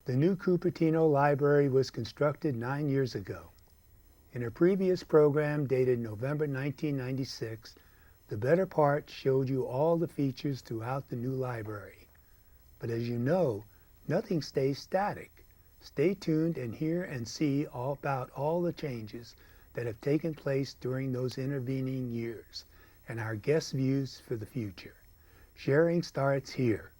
The new Cupertino Library was constructed 9 years ago. In a previous program dated November 1996, the better part showed you all the features throughout the new library. But as you know, nothing stays static. Stay tuned and hear and see all about all the changes that have taken place during those intervening years and our guest views for the future. Sharing starts here.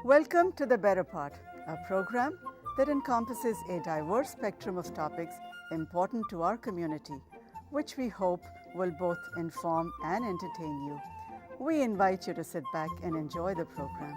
Welcome to The Better Part, a program that encompasses a diverse spectrum of topics important to our community, which we hope will both inform and entertain you. We invite you to sit back and enjoy the program.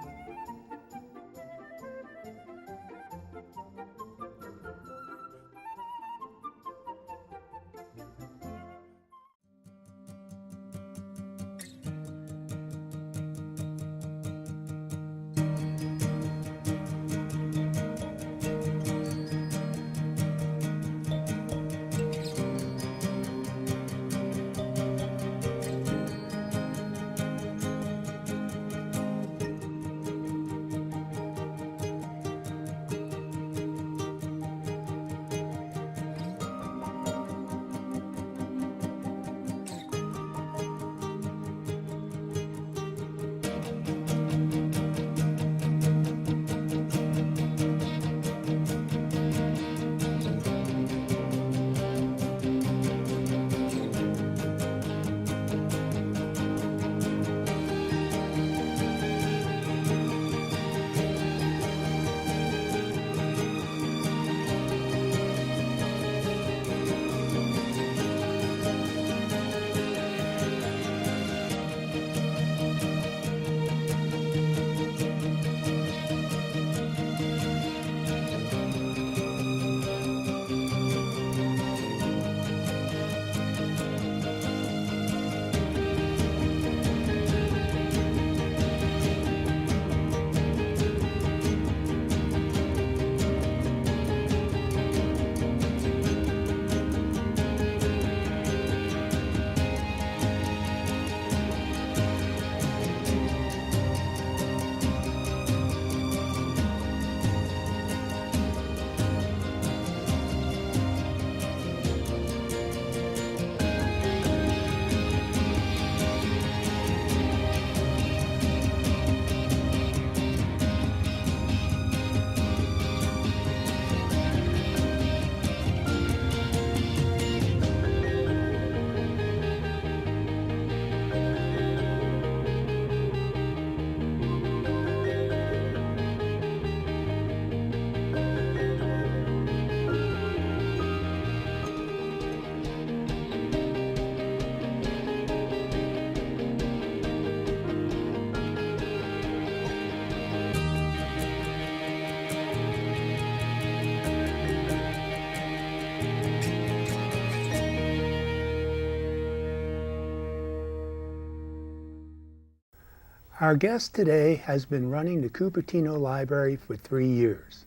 Our guest today has been running the Cupertino Library for 3 years.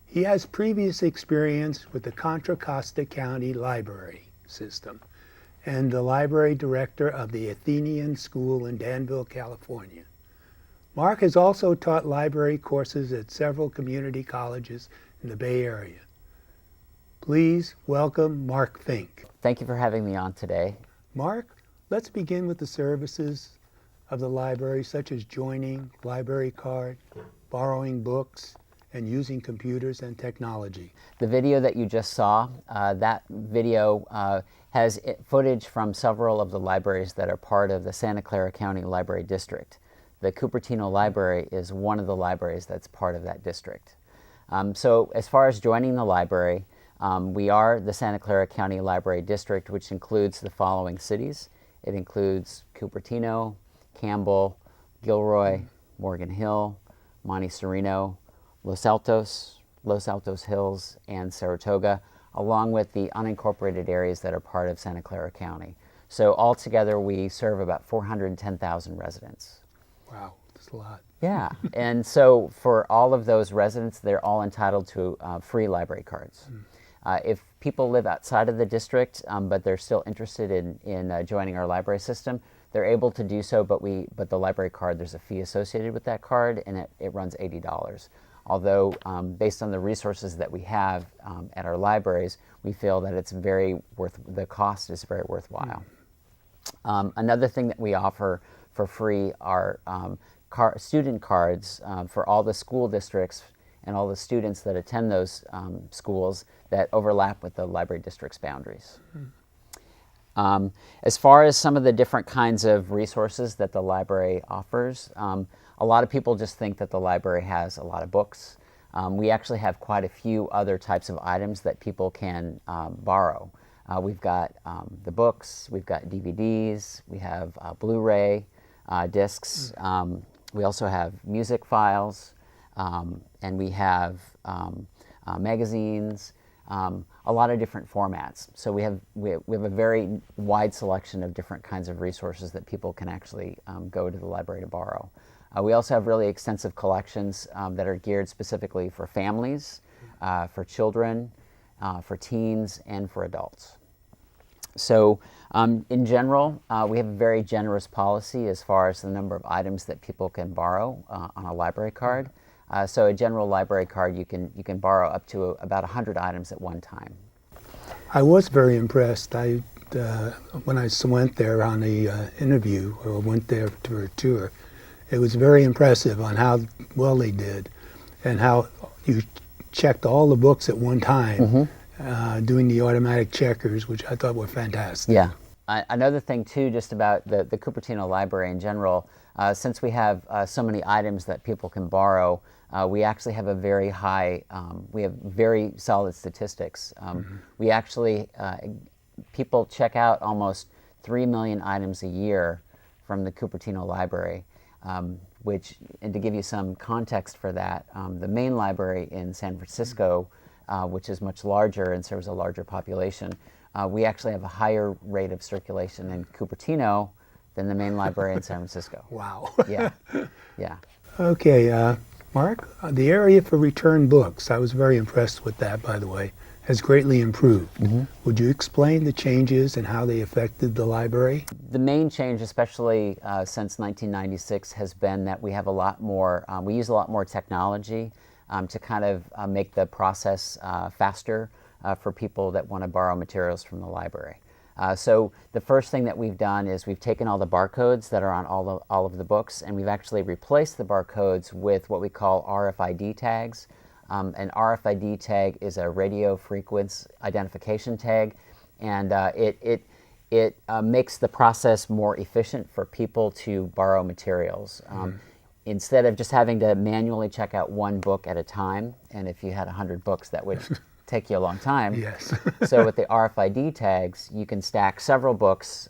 He has previous experience with the Contra Costa County Library System and the library director of the Athenian School in Danville, California. Mark has also taught library courses at several community colleges in the Bay Area. Please welcome Mark Fink. Thank you for having me on today. Mark, let's begin with the services of the library, such as joining, library card, borrowing books, and using computers and technology. The video that you just saw, that video has footage from several of the libraries that are part of the Santa Clara County Library District. The Cupertino Library is one of the libraries that's part of that district. So as far as joining the library, we are the Santa Clara County Library District, which includes the following cities. It includes Cupertino, Campbell, Gilroy, Morgan Hill, Monte Sereno, Los Altos Hills, and Saratoga, along with the unincorporated areas that are part of Santa Clara County. So altogether, we serve about 410,000 residents. Wow, that's a lot. Yeah, and so for all of those residents, they're all entitled to free library cards. If people live outside of the district, but they're still interested in joining our library system, they're able to do so, but the library card, there's a fee associated with that card, and it runs $80. Although, based on the resources that we have at our libraries, we feel that the cost is very worthwhile. Another thing that we offer for free are student cards for all the school districts and all the students that attend those schools that overlap with the library district's boundaries. As far as some of the different kinds of resources that the library offers, a lot of people just think that the library has a lot of books. We actually have quite a few other types of items that people can borrow. We've got the books, we've got DVDs, we have Blu-ray discs, we also have music files, and we have magazines, a lot of different formats. So we have a very wide selection of different kinds of resources that people can actually go to the library to borrow. We also have really extensive collections that are geared specifically for families, for children, for teens, and for adults. So in general, we have a very generous policy as far as the number of items that people can borrow on a library card. So a general library card, you can borrow up to about 100 items at one time. I was very impressed. When I went there on the interview, or went there for a tour, it was very impressive on how well they did, and how you checked all the books at one time, doing the automatic checkers, which I thought were fantastic. Yeah. Another thing too, just about the Cupertino Library in general, since we have so many items that people can borrow, we actually have a very high, we have very solid statistics. We actually, people check out almost 3 million items a year from the Cupertino Library, and to give you some context for that, the main library in San Francisco, which is much larger and serves a larger population, we actually have a higher rate of circulation in Cupertino than the main library in San Francisco. Wow. Yeah, yeah. Okay, Mark, the area for return books, I was very impressed with that, by the way, has greatly improved. Would you explain the changes and how they affected the library? The main change, especially since 1996, has been that we have a lot more, we use a lot more technology to kind of make the process faster for people that want to borrow materials from the library. So the first thing that we've done is we've taken all the barcodes that are on all of the books, and we've actually replaced the barcodes with what we call RFID tags. An RFID tag is a radio frequency identification tag, and it makes the process more efficient for people to borrow materials. Instead of just having to manually check out one book at a time, and if you had 100 books, that would take you a long time. Yes. So with the RFID tags, you can stack several books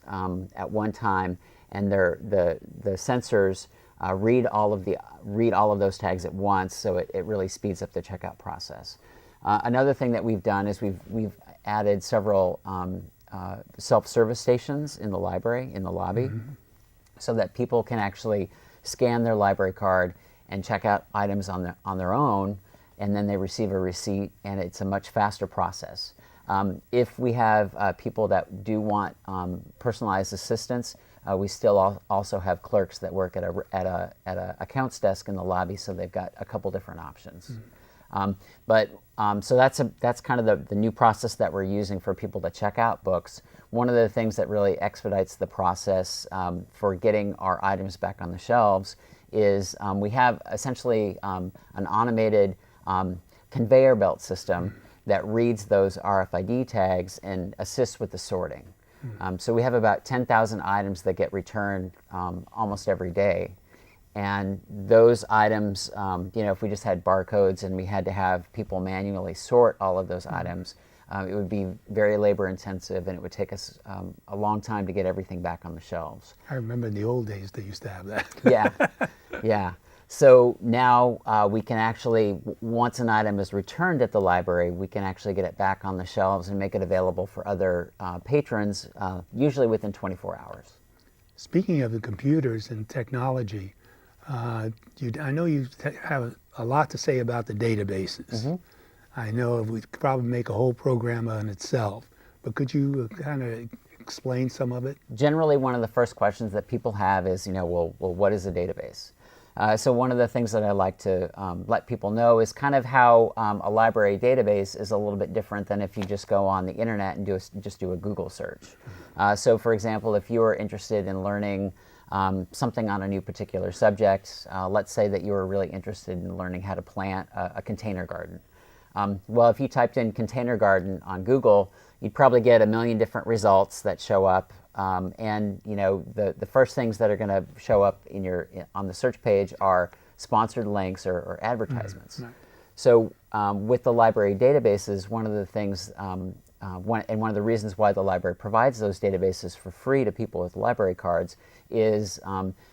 at one time, and the sensors read all of those tags at once, so it really speeds up the checkout process. Another thing that we've done is we've added several self-service stations in the library, in the lobby, so that people can actually scan their library card and check out items on their own, and then they receive a receipt, and it's a much faster process. If we have people that do want personalized assistance, we still also have clerks that work at a accounts desk in the lobby, so they've got a couple different options. So that's kind of the new process that we're using for people to check out books. One of the things that really expedites the process for getting our items back on the shelves is we have essentially an automated conveyor belt system that reads those RFID tags and assists with the sorting. So we have about 10,000 items that get returned almost every day. And those items, if we just had barcodes and we had to have people manually sort all of those items, it would be very labor intensive, and it would take us a long time to get everything back on the shelves. I remember in the old days they used to have that. Yeah, yeah. So now we can actually, once an item is returned at the library, we can actually get it back on the shelves and make it available for other patrons, usually within 24 hours. Speaking of the computers and technology, I know you have a lot to say about the databases. I know we could probably make a whole program on itself, but could you kind of explain some of it? Generally, one of the first questions that people have is, well, what is a database? So one of the things that I like to let people know is kind of how a library database is a little bit different than if you just go on the internet and just do a Google search. So for example, if you are interested in learning something on a new particular subject, let's say that you were really interested in learning how to plant a container garden. Well, if you typed in container garden on Google, you'd probably get 1 million different results that show up. And the first things that are going to show up on the search page are sponsored links or advertisements. Right. So with the library databases, one of the things, one of the reasons why the library provides those databases for free to people with library cards is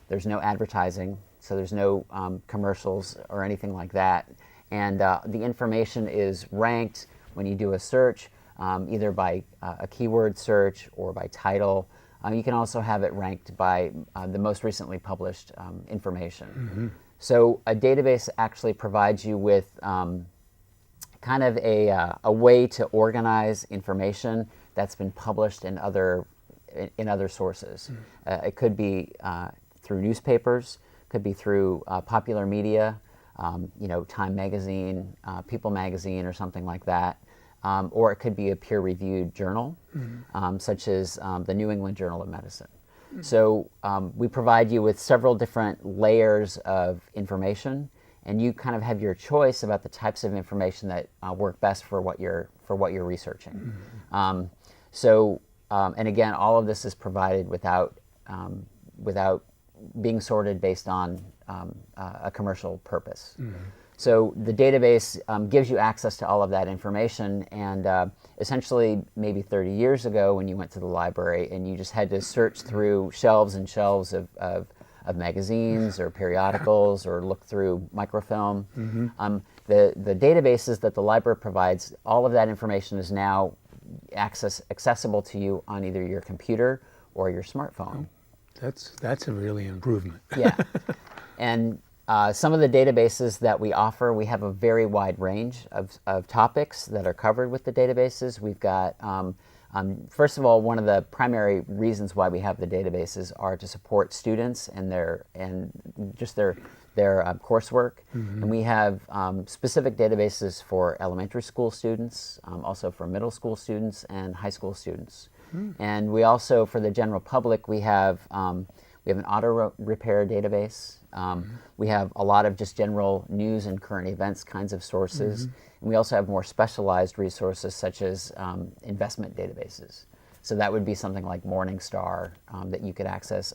there's no advertising, so there's no commercials or anything like that. And the information is ranked when you do a search, either by a keyword search or by title. You can also have it ranked by the most recently published information. Mm-hmm. So a database actually provides you with kind of a way to organize information that's been published in other sources. Mm-hmm. It could be through newspapers, could be through popular media, Time Magazine, People Magazine, or something like that. Or it could be a peer-reviewed journal, mm-hmm. Such as the New England Journal of Medicine. Mm-hmm. So we provide you with several different layers of information, and you kind of have your choice about the types of information that work best for what you're researching. Mm-hmm. And again, all of this is provided without being sorted based on a commercial purpose. Mm-hmm. So the database gives you access to all of that information, and essentially maybe 30 years ago when you went to the library and you just had to search through shelves and shelves of magazines or periodicals or look through microfilm, mm-hmm. The databases that the library provides, all of that information is now accessible to you on either your computer or your smartphone. That's a really improvement. Yeah. And some of the databases that we offer, we have a very wide range of topics that are covered with the databases. We've got, first of all, one of the primary reasons why we have the databases are to support students and their coursework. Mm-hmm. And we have specific databases for elementary school students, also for middle school students and high school students. Mm. And we also, for the general public, we have an auto repair database. We have a lot of just general news and current events kinds of sources. Mm-hmm. And we also have more specialized resources such as investment databases. So that would be something like Morningstar that you could access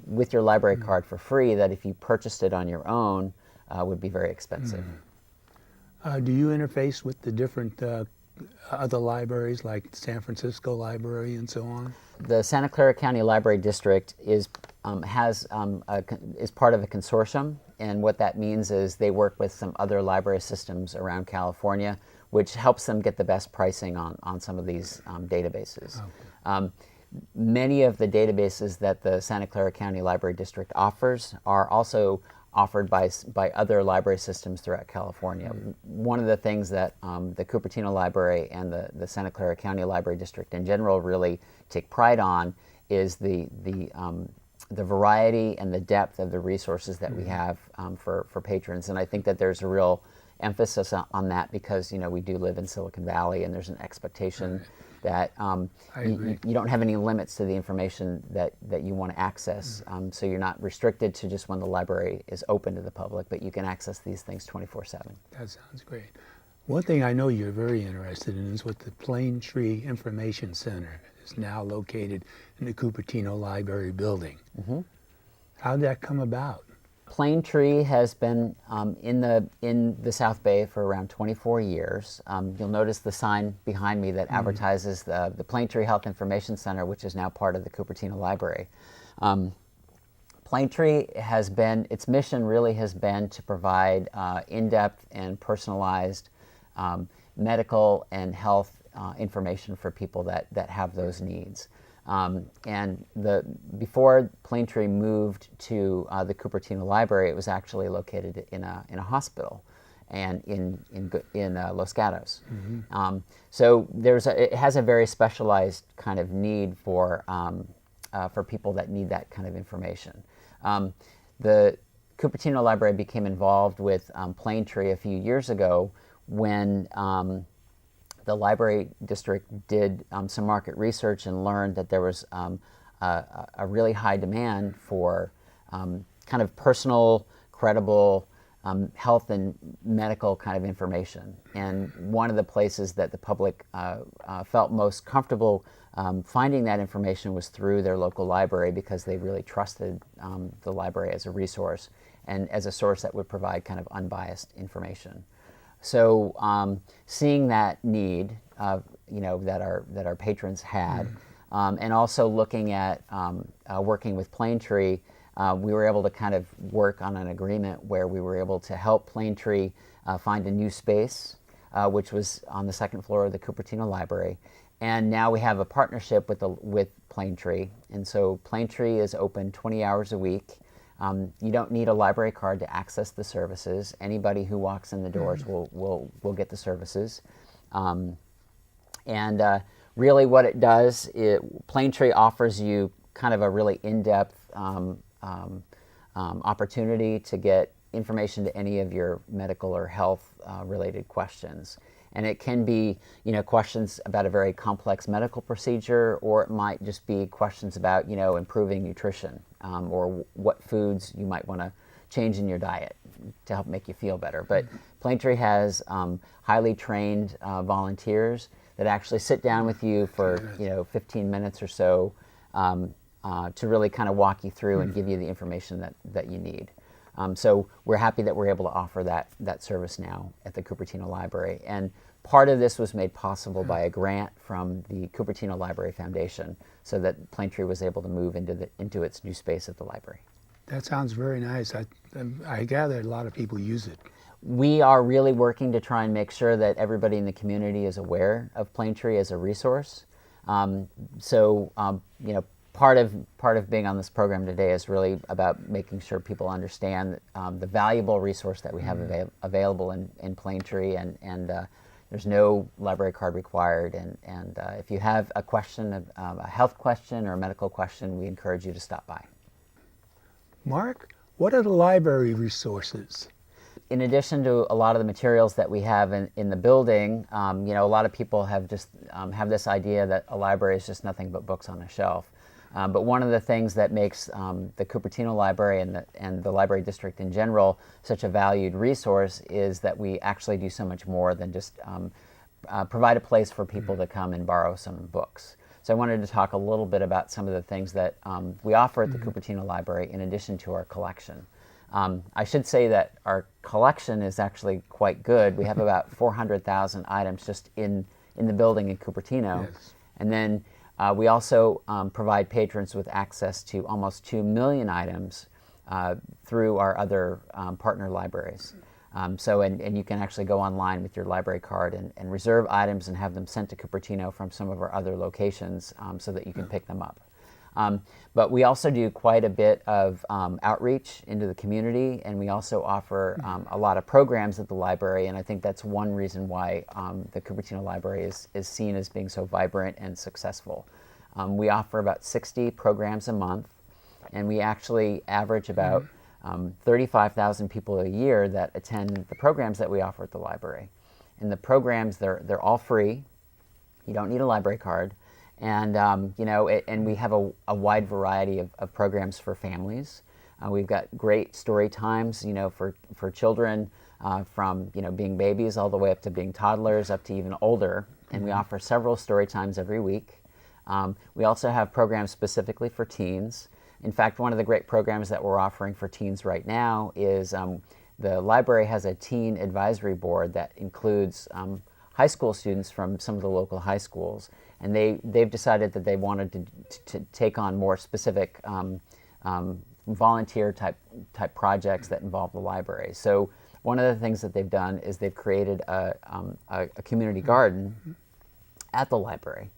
with your library mm-hmm. card for free, that if you purchased it on your own would be very expensive. Mm-hmm. Do you interface with the different other libraries like San Francisco Library and so on? The Santa Clara County Library District is part of a consortium, and what that means is they work with some other library systems around California, which helps them get the best pricing on some of these databases. Okay. Many of the databases that the Santa Clara County Library District offers are also offered by other library systems throughout California. Mm-hmm. One of the things that the Cupertino Library and the Santa Clara County Library District in general really take pride on is the variety and the depth of the resources that mm-hmm. we have for patrons. And I think that there's a real emphasis on that because we do live in Silicon Valley, and there's an expectation that you don't have any limits to the information that you want to access. Mm-hmm. So you're not restricted to just when the library is open to the public, but you can access these things 24/7. That sounds great. One thing I know you're very interested in is what the Plane Tree Information Center is now located in the Cupertino Library building. Mm-hmm. How did that come about? Plane Tree has been in the South Bay for around 24 years. You'll notice the sign behind me that advertises the Plane Tree Health Information Center, which is now part of the Cupertino Library. Plane Tree its mission really has been to provide in-depth and personalized medical and health information for people that have those needs. And before Plane Tree moved to the Cupertino Library, it was actually located in a hospital. and in Los Gatos. So it has a very specialized kind of need for people that need that kind of information. The Cupertino Library became involved with Plaintree a few years ago when the library district did some market research and learned that there was a really high demand for kind of personal, credible health and medical kind of information. And one of the places that the public felt most comfortable finding that information was through their local library, because they really trusted the library as a resource and as a source that would provide kind of unbiased information. So seeing that need, that our patrons had, and also looking at working with Plaintree, we were able to kind of work on an agreement where we were able to help Plaintree find a new space, which was on the second floor of the Cupertino Library. And now we have a partnership with Plaintree, and so Plaintree is open 20 hours a week. You don't need a library card to access the services. Anybody who walks in the doors will get the services. Really what it does, Plaintree offers you kind of a really in-depth opportunity to get information to any of your medical or health related questions. And it can be, questions about a very complex medical procedure, or it might just be questions about, improving nutrition, or what foods you might want to change in your diet to help make you feel better. But Plaintree has highly trained volunteers that actually sit down with you for, 15 minutes or so to really kind of walk you through and give you the information that you need. So we're happy that we're able to offer that service now at the Cupertino Library. And part of this was made possible by a grant from the Cupertino Library Foundation, so that Plaintree was able to move into its new space at the library. That sounds very nice. I gather a lot of people use it. We are really working to try and make sure that everybody in the community is aware of Plaintree as a resource. Part of being on this program today is really about making sure people understand the valuable resource that we have available in Plaintree, and there's no library card required. And if you have a question, a health question or a medical question, we encourage you to stop by. Mark, what are the library resources? In addition to a lot of the materials that we have in the building, a lot of people have just have this idea that a library is just nothing but books on a shelf. But one of the things that makes the Cupertino Library and the library district in general such a valued resource is that we actually do so much more than just provide a place for people to come and borrow some books. So I wanted to talk a little bit about some of the things that we offer at the Cupertino Library in addition to our collection. I should say that our collection is actually quite good. We have about 400,000 items just in the building in Cupertino. Yes. And then we also provide patrons with access to almost 2 million items through our other partner libraries. And you can actually go online with your library card and reserve items and have them sent to Cupertino from some of our other locations so that you can pick them up. But we also do quite a bit of outreach into the community, and we also offer a lot of programs at the library, and I think that's one reason why the Cupertino Library is seen as being so vibrant and successful. We offer about 60 programs a month, and we actually average about 35,000 people a year that attend the programs that we offer at the library. And the programs, they're all free. You don't need a library card. And and we have a wide variety of programs for families. We've got great story times, for children from being babies all the way up to being toddlers, up to even older. And we offer several story times every week. We also have programs specifically for teens. In fact, one of the great programs that we're offering for teens right now is the library has a teen advisory board that includes high school students from some of the local high schools. And they've decided that they wanted to take on more specific volunteer type projects that involve the library. So one of the things that they've done is they've created a community garden at the library.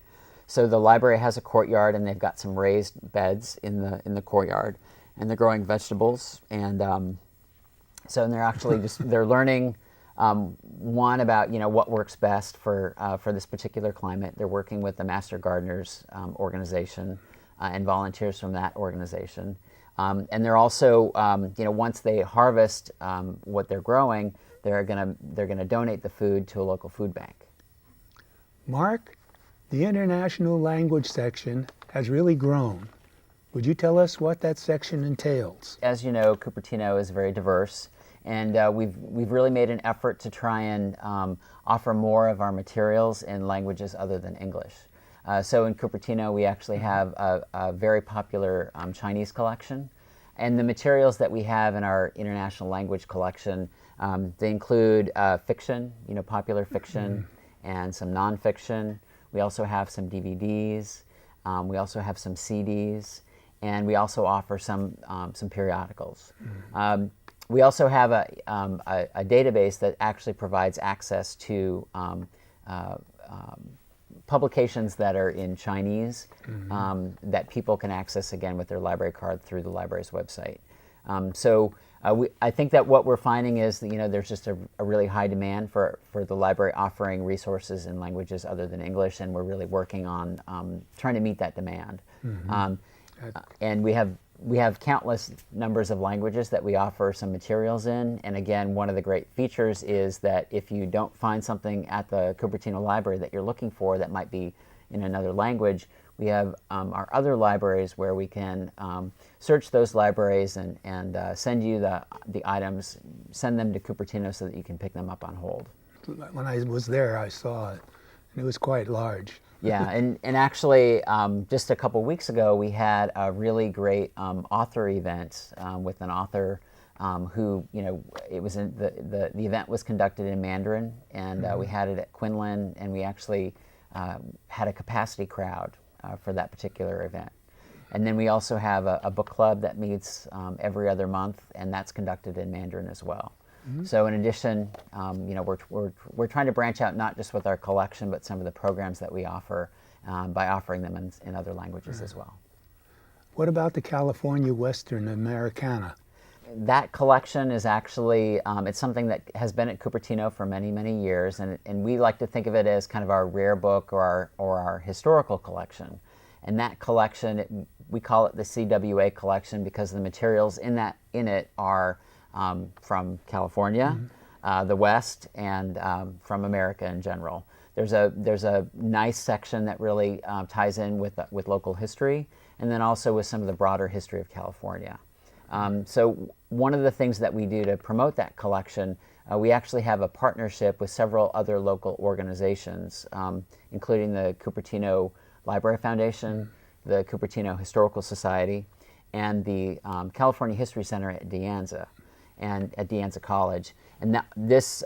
So the library has a courtyard, and they've got some raised beds in the courtyard, and they're growing vegetables, and they're actually they're learning One about what works best for this particular climate. They're working with the Master Gardeners organization and volunteers from that organization, and they're also once they harvest what they're growing, they're gonna donate the food to a local food bank. Mark, the international language section has really grown. Would you tell us what that section entails? As you know, Cupertino is very diverse, and we've really made an effort to try and offer more of our materials in languages other than English. So in Cupertino, we actually have a very popular Chinese collection, and the materials that we have in our international language collection, they include fiction, popular fiction, and some nonfiction. We also have some DVDs. We also have some CDs. And we also offer some periodicals. We also have a database that actually provides access to publications that are in Chinese that people can access again with their library card through the library's website. I think that what we're finding is that there's just a really high demand for the library offering resources in languages other than English, and we're really working on trying to meet that demand. And we have countless numbers of languages that we offer some materials in. And again, one of the great features is that if you don't find something at the Cupertino Library that you're looking for that might be in another language, we have our other libraries where we can search those libraries and send you the items, send them to Cupertino so that you can pick them up on hold. When I was there, I saw it, and it was quite large. Yeah, and actually, just a couple weeks ago, we had a really great author event with an author who, it was the event was conducted in Mandarin, and we had it at Quinlan, and we actually had a capacity crowd for that particular event. And then we also have a book club that meets every other month, and that's conducted in Mandarin as well. So in addition, we're trying to branch out not just with our collection, but some of the programs that we offer by offering them in other languages as well. What about the California Western Americana? That collection is actually, it's something that has been at Cupertino for many, many years, and we like to think of it as kind of our rare book or our historical collection. And that collection, we call it the CWA collection because the materials in it are from California, the West, and from America in general. There's a nice section that really ties in with local history, and then also with some of the broader history of California. So one of the things that we do to promote that collection, we actually have a partnership with several other local organizations, including the Cupertino Library Foundation, the Cupertino Historical Society, and the California History Center at De Anza. And at De Anza College. And this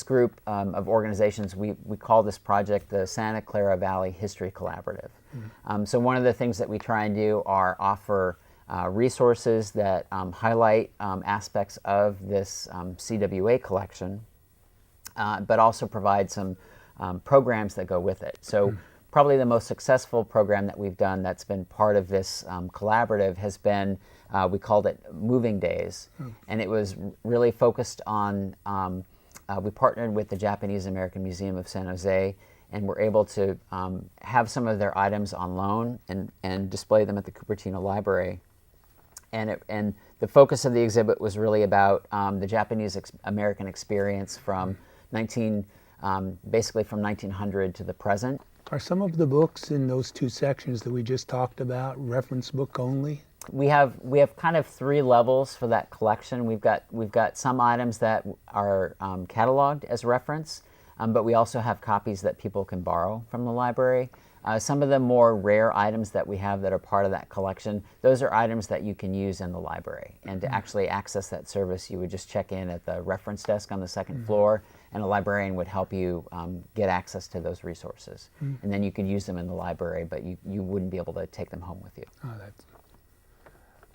group of organizations, we call this project the Santa Clara Valley History Collaborative. So one of the things that we try and do are offer resources that highlight aspects of this CWA collection, but also provide some programs that go with it. So probably the most successful program that we've done that's been part of this collaborative has been, we called it Moving Days. And it was really focused on, we partnered with the Japanese American Museum of San Jose, and were able to have some of their items on loan and display them at the Cupertino Library. And the focus of the exhibit was really about the Japanese American experience from basically from 1900 to the present. Are some of the books in those two sections that we just talked about reference book only? We have kind of three levels for that collection. We've got some items that are cataloged as reference, but we also have copies that people can borrow from the library. Some of the more rare items that we have that are part of that collection, those are items that you can use in the library. And to actually access that service, you would just check in at the reference desk on the second floor, and a librarian would help you get access to those resources. And then you could use them in the library, but you wouldn't be able to take them home with you. Oh,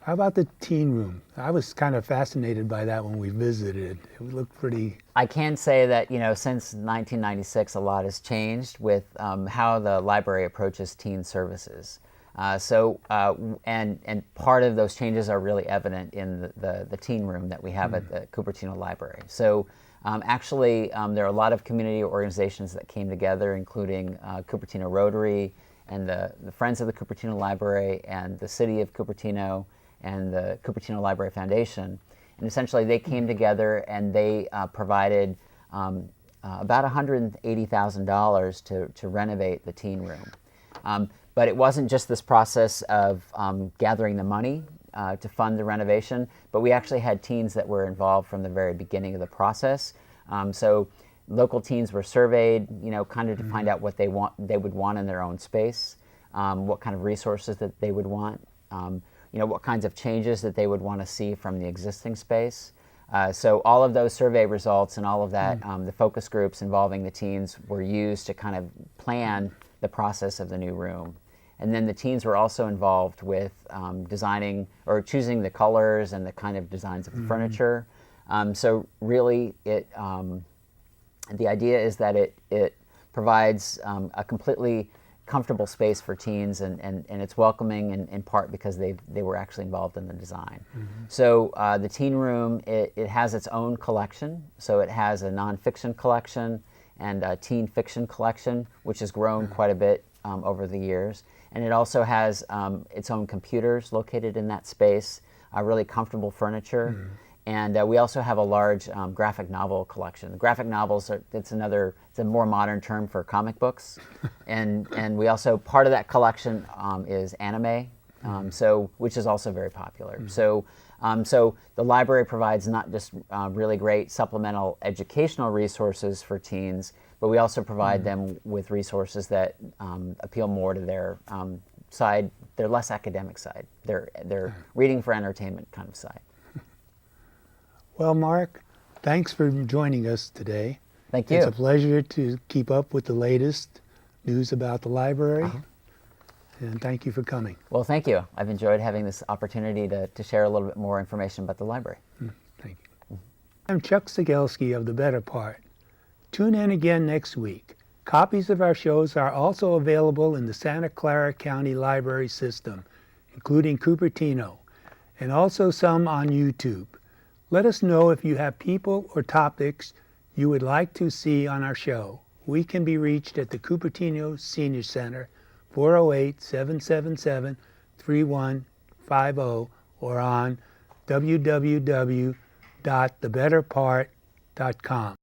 how about the teen room? I was kind of fascinated by that when we visited. It looked pretty... I can say that, since 1996, a lot has changed with how the library approaches teen services. And part of those changes are really evident in the teen room that we have at the Cupertino Library. So Actually, there are a lot of community organizations that came together, including Cupertino Rotary and the Friends of the Cupertino Library and the City of Cupertino and the Cupertino Library Foundation. And essentially they came together and they provided about $180,000 to renovate the teen room. But it wasn't just this process of gathering the money to fund the renovation, but we actually had teens that were involved from the very beginning of the process. So local teens were surveyed, kind of to find out what they would want in their own space, what kind of resources that they would want, what kinds of changes that they would want to see from the existing space. So all of those survey results and all of that, the focus groups involving the teens were used to kind of plan the process of the new room. And then the teens were also involved with designing or choosing the colors and the kind of designs of the furniture. So really, the idea is that it provides a completely comfortable space for teens, and it's welcoming in part because they were actually involved in the design. So the teen room, it has its own collection. So it has a nonfiction collection and a teen fiction collection, which has grown quite a bit over the years. And it also has its own computers located in that space, really comfortable furniture. And we also have a large graphic novel collection. The graphic novels it's a more modern term for comic books. and we also, part of that collection is anime, which is also very popular. So the library provides not just really great supplemental educational resources for teens, but we also provide them with resources that appeal more to their side, their less academic side, their reading for entertainment kind of side. Well, Mark, thanks for joining us today. Thank you. It's a pleasure to keep up with the latest news about the library. And thank you for coming. Well, thank you. I've enjoyed having this opportunity to share a little bit more information about the library. Thank you. I'm Chuck Sigelski of The Better Part. Tune in again next week. Copies of our shows are also available in the Santa Clara County Library System, including Cupertino, and also some on YouTube. Let us know if you have people or topics you would like to see on our show. We can be reached at the Cupertino Senior Center, 408-777-3150, or on www.thebetterpart.com.